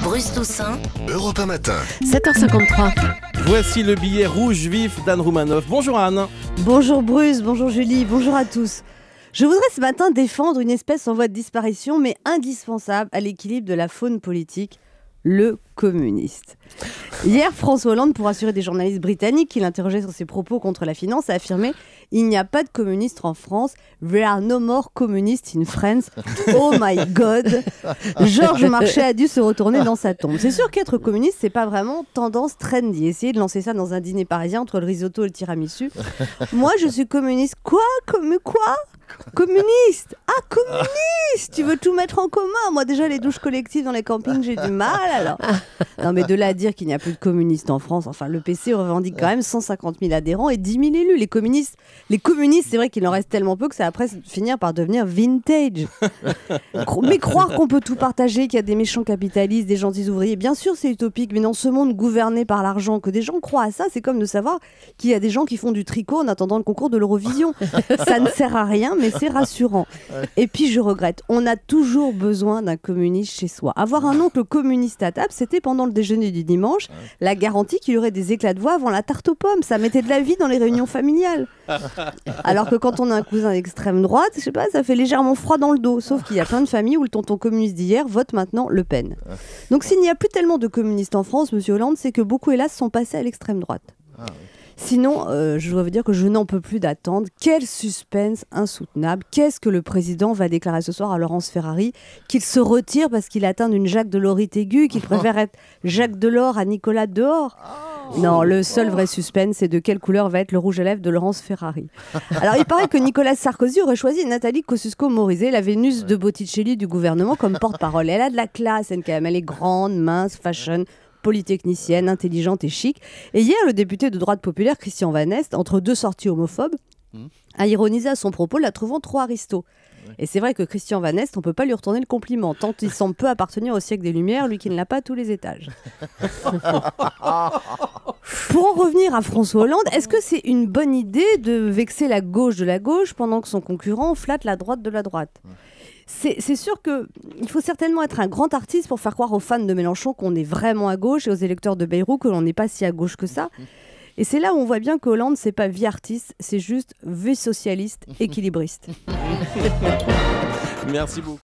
Bruce Toussaint, Europe 1 matin. 7h53. Voici le billet rouge vif d'Anne Roumanoff. Bonjour Anne. Bonjour Bruce, bonjour Julie, bonjour à tous. Je voudrais ce matin défendre une espèce en voie de disparition, mais indispensable à l'équilibre de la faune politique, le communiste. Hier, François Hollande, pour rassurer des journalistes britanniques qui l'interrogeaient sur ses propos contre la finance, a affirmé « Il n'y a pas de communistes en France. There are no more communists in France. Oh my God !» Georges Marchais a dû se retourner dans sa tombe. C'est sûr qu'être communiste, c'est pas vraiment tendance trendy. Essayez de lancer ça dans un dîner parisien entre le risotto et le tiramisu. Moi, je suis communiste. Quoi ? Quoi ? Communiste. Ah, communiste. Tu veux tout mettre en commun. Moi, déjà, les douches collectives dans les campings, j'ai du mal, alors. Non, mais de là à dire qu'il n'y a plus de communistes en France, enfin, le PC revendique quand même 150 000 adhérents et 10 000 élus. Les communistes, c'est vrai qu'il en reste tellement peu que ça va après finir par devenir vintage. Mais croire qu'on peut tout partager, qu'il y a des méchants capitalistes, des gentils ouvriers, bien sûr, c'est utopique, mais dans ce monde gouverné par l'argent, que des gens croient à ça, c'est comme de savoir qu'il y a des gens qui font du tricot en attendant le concours de l'Eurovision. Ça ne sert à rien, mais c'est rassurant. Et puis je regrette, on a toujours besoin d'un communiste chez soi. Avoir un oncle communiste à table, c'était pendant le déjeuner du dimanche, la garantie qu'il y aurait des éclats de voix avant la tarte aux pommes. Ça mettait de la vie dans les réunions familiales. Alors que quand on a un cousin d'extrême droite, je sais pas, ça fait légèrement froid dans le dos. Sauf qu'il y a plein de familles où le tonton communiste d'hier vote maintenant Le Pen. Donc s'il n'y a plus tellement de communistes en France, monsieur Hollande, c'est que beaucoup, hélas, sont passés à l'extrême droite. Sinon, je dois vous dire que je n'en peux plus d'attendre. Quel suspense insoutenable. Qu'est-ce que le président va déclarer ce soir à Laurence Ferrari ? Qu'il se retire parce qu'il atteint une Jacques Delorite aiguë, qu'il préfère être Jacques Delors à Nicolas Dehors ? Non, le seul vrai suspense, c'est de quelle couleur va être le rouge à lèvres de Laurence Ferrari. Alors, il paraît que Nicolas Sarkozy aurait choisi Nathalie Kosciusko-Morizet, la Vénus de Botticelli du gouvernement, comme porte-parole. Elle a de la classe, elle est grande, mince, fashion, polytechnicienne, intelligente et chic. Et hier, le député de droite populaire, Christian Van Est, entre deux sorties homophobes, a ironisé à son propos, la trouvant trop aristo. Et c'est vrai que Christian Van Est, on ne peut pas lui retourner le compliment, tant il semble peu appartenir au siècle des Lumières, lui qui ne l'a pas à tous les étages. Pour en revenir à François Hollande, est-ce que c'est une bonne idée de vexer la gauche de la gauche pendant que son concurrent flatte la droite de la droite ? C'est sûr qu'il faut certainement être un grand artiste pour faire croire aux fans de Mélenchon qu'on est vraiment à gauche et aux électeurs de Bayrou que l'on n'est pas si à gauche que ça. Et c'est là où on voit bien que Hollande, c'est pas vie artiste, c'est juste vie socialiste, équilibriste. Merci beaucoup.